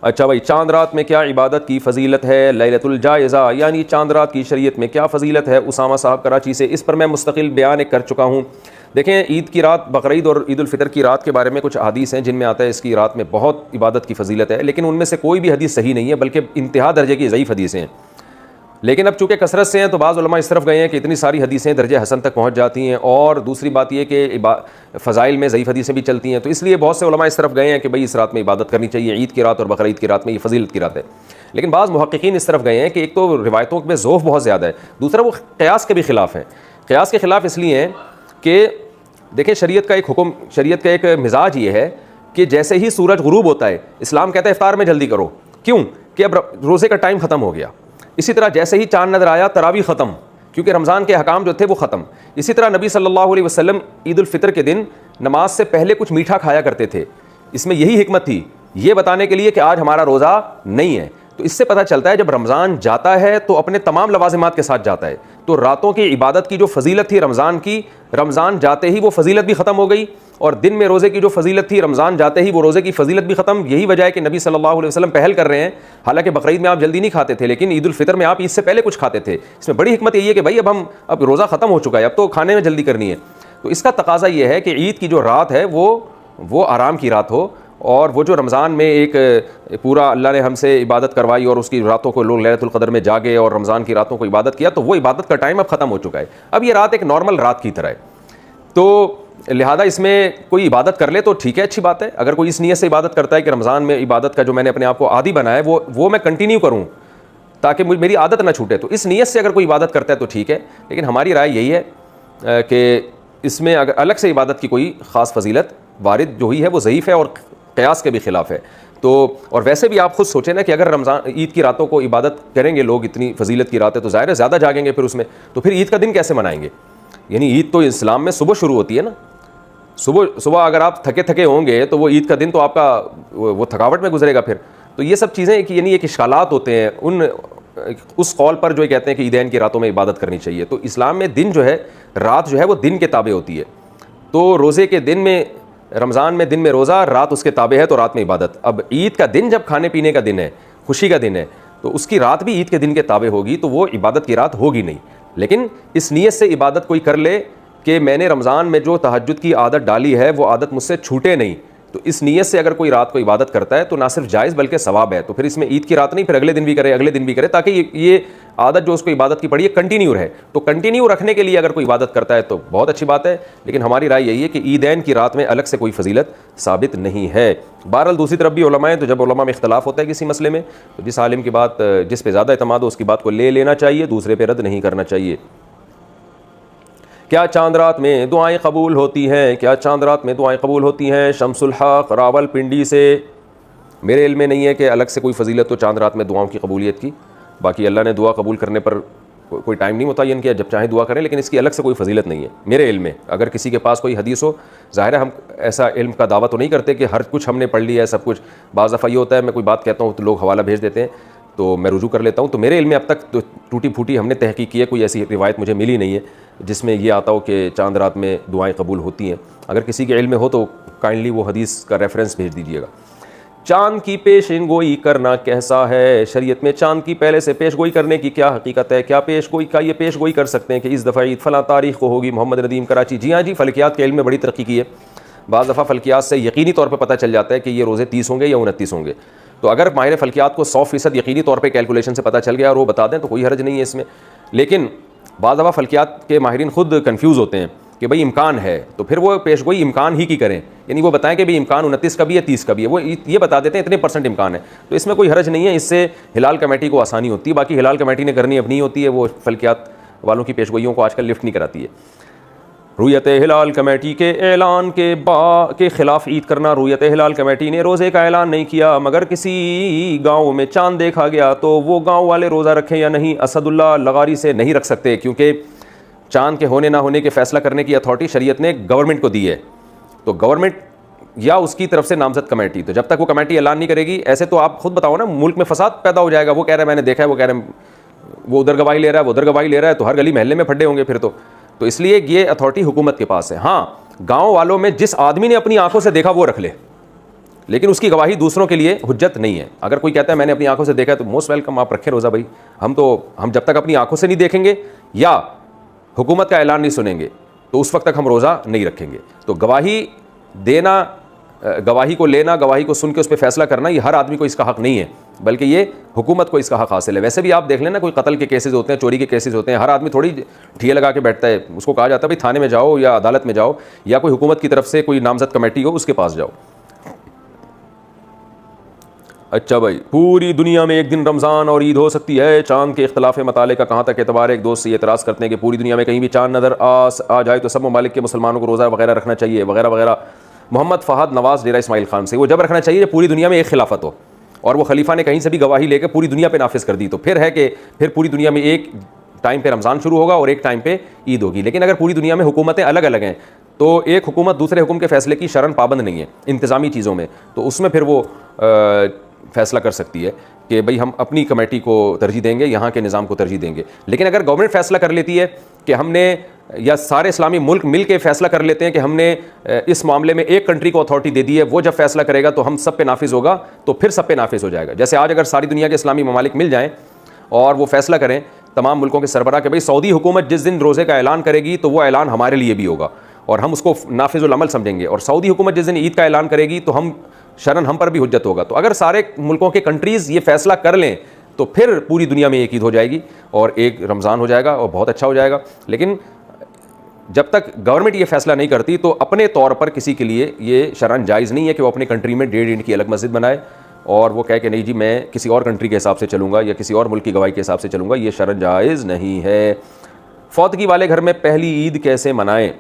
अच्छा भाई, चांद रात में क्या इबादत की फ़जीलत है? लैलतुल जायज़ा यानी चांद रात की शरीयत में क्या फ़जीलत है? उसामा साहब कराची से। इस पर मैं मुस्तकिल बयान कर चुका हूँ। देखें, ईद की रात, बकरीद और ईद उल फितर की रात के बारे में कुछ हदीस हैं जिनमें आता है इसकी रात में बहुत इबादत की फ़जीलत है, लेकिन उनमें से कोई भी हदीस सही नहीं है, बल्कि इंतहा दर्जे की ज़ईफ़ हदीसें हैं। लेकिन अब चूँकि कसरत से हैं तो बाज़ उलमा इस तरफ गए हैं कि इतनी सारी हदीसें दर्जे हसन तक पहुँच जाती हैं, और दूसरी बात यह कि फ़ज़ाइल में ज़ईफ़ हदीसें भी चलती हैं, तो इसलिए बहुत से उलमा इस तरफ गए हैं कि भाई इस रात में इबादत करनी चाहिए, ईद की रात और बकरीद की रात में, ये फ़जीलत की रात है। लेकिन बाज़ मुहक्किकीन इस तरफ गए हैं कि एक तो रिवायतों में ज़ोफ़ बहुत ज़्यादा है, दूसरा वो क़यास के भी ख़िलाफ़ हैं। क़यास के ख़िलाफ़ इसलिए हैं कि देखिए, शरीयत का एक हुक्म, शरीयत का एक मिजाज ये है कि जैसे ही सूरज गुरूब होता है, इस्लाम कहता है इफ्तार में जल्दी करो। क्यों? कि अब रोज़े का टाइम ख़त्म हो गया। इसी तरह जैसे ही चांद नज़र आया, तरावी ख़त्म, क्योंकि रमज़ान के हकाम जो थे वो ख़त्म। इसी तरह नबी सल्लल्लाहु अलैहि वसल्लम ईद उल फितर के दिन नमाज से पहले कुछ मीठा खाया करते थे। इसमें यही हिकमत थी, ये बताने के लिए कि आज हमारा रोज़ा नहीं है। तो इससे पता चलता है जब रमज़ान जाता है तो अपने तमाम लवाजिमात के साथ जाता है। तो रातों की इबादत की जो फजीलत थी रमज़ान की, रमज़ान जाते ही वो फजीलत भी ख़त्म हो गई, और दिन में रोज़े की जो फजीलत थी रमज़ान जाते ही वो रोज़े की फजीलत भी ख़त्म। यही वजह है कि नबी सल्लल्लाहु अलैहि वसल्लम पहल कर रहे हैं। हालांकि बकरीद में आप जल्दी नहीं खाते थे, लेकिन ईद उल फितर में आप ईद से पहले कुछ खाते थे। इसमें बड़ी हिकमत यही है कि भाई अब रोज़ा ख़त्म हो चुका है, अब तो खाने में जल्दी करनी है। तो इसका तकाज़ा ये है कि ईद की जो रात है वो आराम की रात हो, और वो जो रमज़ान में एक पूरा अल्लाह ने हमसे इबादत करवाई और उसकी रातों को लोग लैलतुल क़द्र में जागे और रमज़ान की रातों को इबादत किया, तो वो इबादत का टाइम अब ख़त्म हो चुका है। अब ये रात एक नॉर्मल रात की तरह है, तो लिहाजा इसमें कोई इबादत कर ले तो ठीक है, अच्छी बात है। अगर कोई इस नीयत से इबादत करता है कि रमज़ान में इबादत का जो मैंने अपने आप को आदी बनाया है वो मैं कंटिन्यू करूँ ताकि मेरी आदत ना छूटे, तो इस नीयत से अगर कोई इबादत करता है तो ठीक है। लेकिन हमारी राय यही है कि इसमें अगर अलग से इबादत की कोई ख़ास फजीलत वारिद जो हुई है वो ज़ईफ़ है और क़यास के भी ख़िलाफ़ है। तो और वैसे भी आप ख़ुद सोचें ना कि अगर रमज़ान ईद की रातों को इबादत करेंगे लोग, इतनी फजीलत की रात है, तो ज़ाहिर है ज़्यादा जागेंगे फिर उसमें, तो फिर ईद का दिन कैसे मनाएंगे? यानी ईद तो इस्लाम में सुबह शुरू होती है ना, सुबह अगर आप थके थके होंगे तो वो ईद का दिन तो आपका वो थकावट में गुजरेगा फिर। तो ये सब चीज़ें कि यानी एक इश्कालात होते हैं उस कौल पर जो कहते हैं कि ईदैन की रातों में इबादत करनी चाहिए। तो इस्लाम में दिन जो है, रात जो है वो दिन के ताबे होती है। तो रोज़े के दिन में, रमज़ान में दिन में रोज़ा, रात उसके ताबे है, तो रात में इबादत। अब ईद का दिन जब खाने पीने का दिन है, खुशी का दिन है, तो उसकी रात भी ईद के दिन के ताबे होगी, तो वो इबादत की रात होगी नहीं। लेकिन इस नीयत से इबादत कोई कर ले कि मैंने रमज़ान में जो तहज्जुद की आदत डाली है वो आदत मुझसे छूटे नहीं, तो इस नीयत से अगर कोई रात को इबादत करता है तो ना सिर्फ जायज़ बल्कि सवाब है। तो फिर इसमें ईद की रात नहीं, फिर अगले दिन भी करे, अगले दिन भी करे, ताकि ये आदत जो उसको इबादत की पड़ी है कंटिन्यू रहे। तो कंटिन्यू रखने के लिए अगर कोई इबादत करता है तो बहुत अच्छी बात है। लेकिन हमारी राय यही है कि ईदैन की रात में अलग से कोई फजीलत साबित नहीं है। बहरहाल दूसरी तरफ भी उलमा है, तो जब उलमा में इख्तलाफ होता है किसी मसले में, तो जिस आलिम की बात, जिस पे ज़्यादा एतमाद हो उसकी बात को ले लेना चाहिए, दूसरे पे रद्द नहीं करना चाहिए। क्या चांद रात में दुआएं कबूल होती हैं? क्या चांद रात में दुआएं कबूल होती हैं? शमसुल हक रावलपिंडी से। मेरे इल्म में नहीं है कि अलग से कोई फजीलत तो चांद रात में दुआओं की कबूलियत की। बाकी अल्लाह ने दुआ कबूल करने पर कोई टाइम नहीं मुतय्यन किया, जब चाहे दुआ करें, लेकिन इसकी अलग से कोई फजीलत नहीं है मेरे इल्म में। अगर किसी के पास कोई हदीस हो, ज़ाहिर है हम ऐसा इल्म का दावा तो नहीं करते कि हर कुछ हमने पढ़ लिया है सब कुछ। बाज़ दफ़ा ये होता है मैं कोई बात कहता हूँ तो लोग हवाला भेज देते हैं, तो मैं रुजू कर लेता हूँ। तो मेरे इल्म में अब तक तो टूटी फूटी हमने तहकीक की है, कोई ऐसी रिवायत मुझे मिली नहीं है जिसमें ये आता हो कि चांद रात में दुआएं कबूल होती हैं। अगर किसी के इल्म में हो तो काइंडली वो हदीस का रेफरेंस भेज दीजिएगा। चांद की पेशगोई करना कैसा है? शरीयत में चांद की पहले से पेशगोई करने की क्या हकीकत है? क्या ये पेशगोई कर सकते हैं कि इस दफ़ा ईद फ़लाँ तारीख़ को होगी? मोहम्मद नदीम कराची। जी हाँ जी, फ़ल्कियात के इल्म में बड़ी तरक्की की है। बाज़ दफ़ा फ़ल्कियात से यकीनी तौर पर पता चल जाता है कि ये रोज़े 30 होंगे या 29 होंगे। तो अगर माहिर फ़ल्कियात को 100% यकीनी तौर पर कैलकुलेशन से पता चल गया और वो बता दें तो कोई हर्ज नहीं है इसमें। लेकिन बाज़ दफ़ा फ़ल्कियात के माहिरीन खुद कन्फ्यूज़ होते हैं कि भाई इम्कान है, तो फिर वो पेशगोई इम्कान ही की करें, यानी वो बताएं कि भाई इम्कान 29 का भी है, 30 का भी है, वो ये बता देते हैं इतने % इम्कान है। तो इसमें कोई हर्ज नहीं है, इससे हिलाल कमेटी को आसानी होती है। बाकी हिलाल कमेटी ने करनी अपनी होती है, वो फ़ल्कियात वालों की पेशगोइयों को आजकल लिफ्ट नहीं कराती है। रुयत हिलाल कमेटी के ऐलान के ख़िलाफ़ ईद करना। रुयत हिलाल कमेटी ने रोज़े का ऐलान नहीं किया, मगर किसी गाँव में चांद देखा गया, तो वो गाँव वाले रोज़ा रखें या नहीं? असदुल्ला लगारी से नहीं रख सकते, क्योंकि चांद के होने ना होने के फ़ैसला करने की अथॉरिटी शरीयत ने गवर्नमेंट को दी है। तो गवर्नमेंट या उसकी तरफ से नामजद कमेटी, तो जब तक वो कमेटी ऐलान नहीं करेगी, ऐसे तो आप खुद बताओ ना, मुल्क में फसाद पैदा हो जाएगा। वो कह रहा है मैंने देखा है, वो कह रहे हैं वो उधर गवाही ले रहा है, वो उधर गवाही ले रहा है, तो हर गली महल्ले में फड्डे होंगे फिर तो इसलिए ये अथॉरिटी हुकूमत के पास है। हाँ, गाँव वालों में जिस आदमी ने अपनी आंखों से देखा वो रख ले, लेकिन उसकी गवाही दूसरों के लिए हुज्जत नहीं है। अगर कोई कहता है मैंने अपनी आंखों से देखा है, तो मोस्ट वेलकम, आप रखें रोज़ा भाई। हम जब तक अपनी आंखों से नहीं देखेंगे या हुकूमत का ऐलान नहीं सुनेंगे तो उस वक्त तक हम रोज़ा नहीं रखेंगे। तो गवाही देना, गवाही को लेना, गवाही को सुन के उस पर फैसला करना, ये हर आदमी को इसका हक़ नहीं है, बल्कि ये हुकूमत को इसका हक़ हासिल है। वैसे भी आप देख लेना, कोई कत्ल के केसेस होते हैं, चोरी के केसेस होते हैं, हर आदमी थोड़ी ठिया लगा के बैठता है। उसको कहा जाता है भाई थाने में जाओ या अदालत में जाओ या कोई हुकूमत की तरफ से कोई नामजद कमेटी हो उसके पास जाओ। अच्छा भाई, पूरी दुनिया में एक दिन रमज़ान और ईद हो सकती है, चांद के इख्तलाफ मताले का कहाँ तक एतबार है? एक दोस्त से एतराज़ करते हैं कि पूरी दुनिया में कहीं भी चांद नज़र आ जाए तो सब ममालिक के मुसलमानों को रोज़ा वगैरह रखना चाहिए वगैरह वगैरह। मोहम्मद फ़हद नवाज़ डेरा इस्माइल खान से, वो जब रखना चाहिए पूरी दुनिया में एक खिलाफत हो और वो खलीफा ने कहीं से भी गवाही लेकर पूरी दुनिया पे नाफिज कर दी, तो फिर है कि फिर पूरी दुनिया में एक टाइम पे रमज़ान शुरू होगा और एक टाइम पे ईद होगी। लेकिन अगर पूरी दुनिया में हुकूमतें अलग अलग हैं तो एक हुकूमत दूसरे हुक्म के फ़ैसले की शरन पाबंद नहीं है इंतज़ामी चीज़ों में, तो उसमें फिर वो फ़ैसला कर सकती है कि भाई हम अपनी कमेटी को तरजीह देंगे, यहाँ के निज़ाम को तरजीह देंगे। लेकिन अगर गवर्नमेंट फ़ैसला कर लेती है कि हमने, या सारे इस्लामी मुल्क मिल के फ़ैसला कर लेते हैं कि हमने इस मामले में एक कंट्री को अथॉरिटी दे दी है, वो जब फ़ैसला करेगा तो हम सब पे नाफिज होगा, तो फिर सब पे नाफिज हो जाएगा। जैसे आज अगर सारी दुनिया के इस्लामी ममालिक मिल जाएँ और वो फ़ैसला करें तमाम मुल्कों के सरबराह कि भाई सऊदी हुकूमत जिस दिन रोज़े का ऐलान करेगी तो वो ऐलान हमारे लिए भी होगा और हम उसको नाफिजुल अमल समझेंगे, और सऊदी हुकूमत जिस दिन ईद का ऐलान करेगी तो हम शरन हम पर भी हुज्जत होगा। तो अगर सारे मुल्कों के कंट्रीज़ ये फ़ैसला कर लें तो फिर पूरी दुनिया में एक ईद हो जाएगी और एक रमज़ान हो जाएगा और बहुत अच्छा हो जाएगा। लेकिन जब तक गवर्नमेंट ये फैसला नहीं करती तो अपने तौर पर किसी के लिए ये शरन जायज़ नहीं है कि वो अपनी कंट्री में 1.5 ईंट की अलग मस्जिद बनाए और वो कहे कि नहीं जी मैं किसी और कंट्री के हिसाब से चलूँगा या किसी और मुल्क की गवाही के हिसाब से चलूँगा। ये शरन जायज़ नहीं है। फौतगी वाले घर में पहली ईद कैसे मनाएं?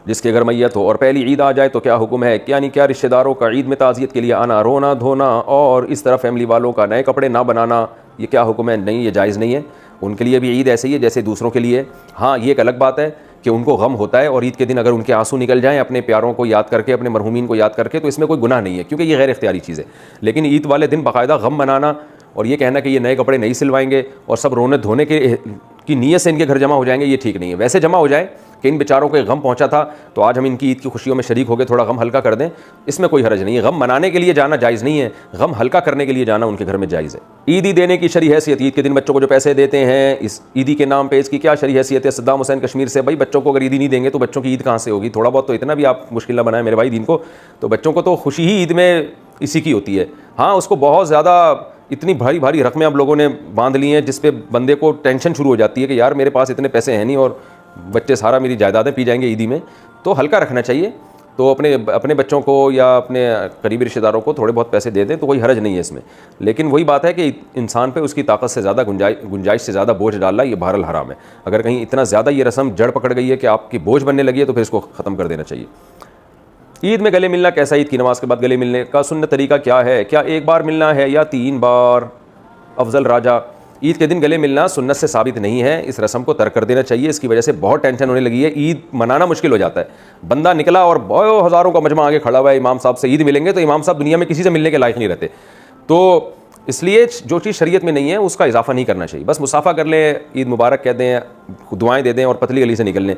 जिसके घर मैयत हो और पहली ईद आ जाए तो क्या हुक्म है? यानी क्या रिश्तेदारों का ईद में ताज़ियत के लिए आना, रोना धोना और इस तरह फैमिली वालों का नए कपड़े ना बनाना, ये क्या हुक्म है? नहीं, ये जायज़ नहीं है। उनके लिए भी ईद ऐसे ही है जैसे दूसरों के लिए। हाँ, ये एक अलग बात है कि उनको गम होता है और ईद के दिन अगर उनके आंसू निकल जाएँ अपने प्यारों को याद करके, अपने मरहूमीन को याद करके, तो इसमें कोई गुनाह नहीं है क्योंकि ये गैर इख्तियारी चीज़ है। लेकिन ईद वाले दिन बाकायदा गम मनाना और ये कहना कि ये नए कपड़े नहीं सिलवाएंगे और सब रोने धोने की नीयत से इनके घर जमा हो जाएंगे, ये ठीक नहीं है। वैसे जमा हो जाए कि इन बेचारों को गम पहुंचा था तो आज हम इनकी ईद की खुशियों में शरीक हो गए, थोड़ा गम हल्का कर दें, इसमें कोई हर्ज नहीं है। गम मनाने के लिए जाना जायज़ नहीं है, गम हल्का करने के लिए जाना उनके घर में जायज़ है। ईदी देने की शरई हैसियत, ईद के दिन बच्चों को जो पैसे देते हैं इस ईदी के नाम पे, इसकी क्या शरई हैसियत है? सद्दाम हुसैन कश्मीर से, भाई बच्चों को अगर ईदी नहीं देंगे तो बच्चों की ईद कहाँ से होगी? थोड़ा बहुत तो इतना भी आप मुश्किल ना बनाएं मेरे भाई दीन को। तो बच्चों को तो खुशी ही ईद में इसी की होती है। हाँ, उसको बहुत ज़्यादा इतनी भारी भारी रकमें आप लोगों ने बांध ली हैं जिस पे बंदे को टेंशन शुरू हो जाती है कि यार मेरे पास इतने पैसे हैं नहीं और बच्चे सारा मेरी जायदादें पी जाएंगे ईदी में। तो हल्का रखना चाहिए। तो अपने बच्चों को या अपने करीबी रिश्तेदारों को थोड़े बहुत पैसे दे दें तो कोई हर्ज नहीं है इसमें। लेकिन वही बात है कि इंसान पे उसकी ताकत से ज़्यादा गुंजाइश से ज़्यादा बोझ डालना ये बहरहाल हराम है। अगर कहीं इतना ज़्यादा ये रस्म जड़ पकड़ गई है कि आपकी बोझ बनने लगी है तो फिर इसको ख़त्म कर देना चाहिए। ईद में गले मिलना कैसा? ईद की नमाज के बाद गले मिलने का सुन्नत तरीका क्या है? क्या एक बार मिलना है या 3 बार? अफजल राजा, ईद के दिन गले मिलना सुन्नत से साबित नहीं है, इस रस्म को तर्क कर देना चाहिए। इसकी वजह से बहुत टेंशन होने लगी है, ईद मनाना मुश्किल हो जाता है। बंदा निकला और बहुत हज़ारों का मजमा आगे खड़ा हुआ है, इमाम साहब से ईद मिलेंगे, तो इमाम साहब दुनिया में किसी से मिलने के लायक नहीं रहते। तो इसलिए जो चीज़ शरीयत में नहीं है उसका इजाफा नहीं करना चाहिए। बस मुसाफा कर लें, ईद मुबारक कह दें, दुआएं दे दें और पतली गली से निकल लें।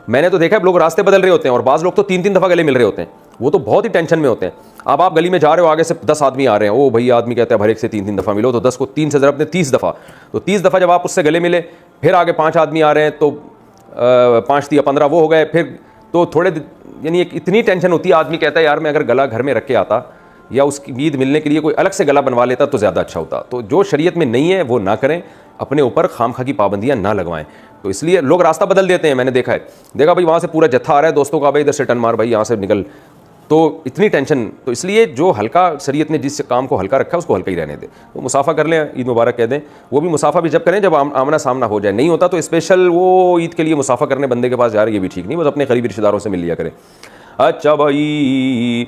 मैंने तो देखा है लोग रास्ते बदल रहे होते हैं और बाज़ लोग तो 3-3 दफ़ा गले मिल रहे होते हैं, वो तो बहुत ही टेंशन में होते हैं। अब आप गली में जा रहे हो, आगे से 10 आदमी आ रहे हैं, ओ भैया आदमी कहता है हर एक से 3-3 दफ़ा मिलो, तो 10 को 3 से ज़रा अपने 30 दफ़ा, तो 30 दफ़ा जब आप उससे गले मिले, फिर आगे 5 आदमी आ रहे हैं तो 5 या 15 वो हो गए, फिर तो थोड़े यानी एक इतनी टेंशन होती है। आदमी कहता है यार मैं अगर गला घर में रख के आता या उसकी ईद मिलने के लिए कोई अलग से गला बनवा लेता तो ज़्यादा अच्छा होता। तो जो शरीयत में नहीं है वो ना करें, अपने ऊपर खामखा की पाबंदियाँ ना लगवाएं। तो इसलिए लोग रास्ता बदल देते हैं, मैंने देखा है। देखा भाई वहाँ से पूरा जत्था आ रहा है, दोस्तों का भाई इधर से टन मार, भाई यहाँ से निकल, तो इतनी टेंशन। तो इसलिए जो हल्का शरीयत ने जिस काम को हल्का रखा है उसको हल्का ही रहने दे। तो मुसाफा कर लें, ईद मुबारक कह दें। वो भी मुसाफा भी जब करें जब आमना सामना हो जाए, नहीं होता तो स्पेशल वो ईद के लिए मुसाफा करने बंदे के पास जा रहे, ये भी ठीक नहीं, बस अपने करीबी रिश्तेदारों से मिल लिया करें। अच्छा भाई,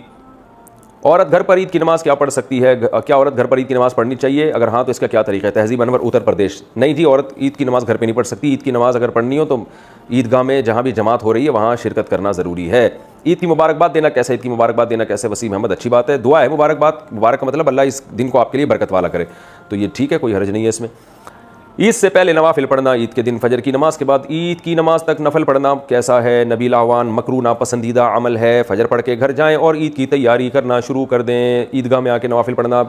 औरत घर पर ईद की नमाज़ क्या पढ़ सकती है? क्या औरत घर पर ईद की नमाज़ पढ़नी चाहिए? अगर हाँ तो इसका क्या तरीका है? तहजीब अनवर, उत्तर प्रदेश। नहीं जी, औरत ईद की नमाज़ घर पे नहीं पढ़ सकती। ईद की नमाज़ अगर पढ़नी हो तो ईदगाह में जहाँ भी जमात हो रही है वहाँ शिरकत करना ज़रूरी है। ईद की मुबारकबाद देना कैसे? ईद की मुबारकबाद देना कैसे? वसीम अहमद, अच्छी बात है, दुआ है, मुबारकबाद, मुबारक का मतलब अल्लाह इस दिन को आपके लिए बरकत वाला करे, तो ये ठीक है, कोई हर्ज नहीं है इसमें। ईद से पहले नवाफिल पढ़ना, ईद के दिन फजर की नमाज के बाद ईद की नमाज तक नफल पढ़ना कैसा है? नबील आवान मकरू नापसंदीदा अमल है। फजर पढ़ के घर जाएं और ईद की तैयारी करना शुरू कर दें। ईदगाह में आके नवाफिल पढ़ना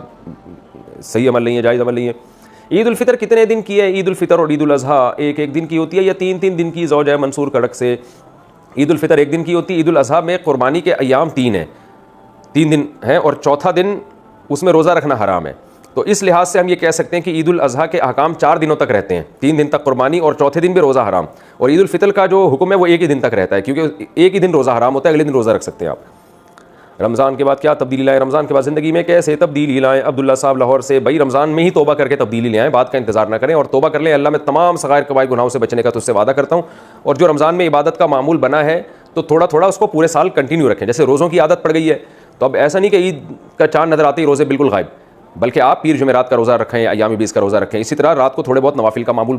सही अमल नहीं है, जायज़ अमल नहीं है। ईद उल फितर कितने दिन की है? ईद उल फितर और ईद उल अज़हा एक एक दिन की होती है या तीन तीन दिन की? ज़ौजा मंसूर कड़क से ईद उल फितर एक दिन की होती है। ईद उल अज़हा में कुर्बानी के अयाम 3 हैं, 3 दिन हैं और चौथा दिन उसमें रोज़ा रखना हराम है। तो इस लिहाज से हम ये कह सकते हैं कि ईद उल अज़हा के अहकाम 4 दिनों तक रहते हैं, 3 दिन तक कुर्बानी और चौथे दिन भी रोज़ा हराम। और ईद उल फितर का जो हुक्म है वो एक ही दिन तक रहता है, क्योंकि एक ही दिन रोज़ा हराम होता है, अगले दिन रोज़ा रख सकते हैं आप। रमज़ान के बाद क्या तब्दीली लाएँ? रमज़ान के बाद ज़िंदगी में कैसे तब्दीली लाएँ? अब्दुल्ला साहब लाहौर से, भाई रमज़ान में ही तौबा करके तब्दीली ले आएँ, बात का इंतजार ना करें और तौबा कर लें। अल्लाह में तमाम सगायर कबाइर गुनाहों से बचने का तुझसे वादा करता हूँ। और जो रमज़ान में इबादत का मामूल बना है तो थोड़ा थोड़ा उसको पूरे साल कंटिन्यू रखें। जैसे रोज़ों की आदत पड़ गई है तो अब ऐसा नहीं कि ईद का चाँद नज़र आते ही रोज़े बिल्कुल गायब, बल्कि आप पीर जुमेरात का रोज़ा रखें, अयामी बीस का रोज़ा रखें। इसी तरह रात को थोड़े बहुत नवाफिल का मामूल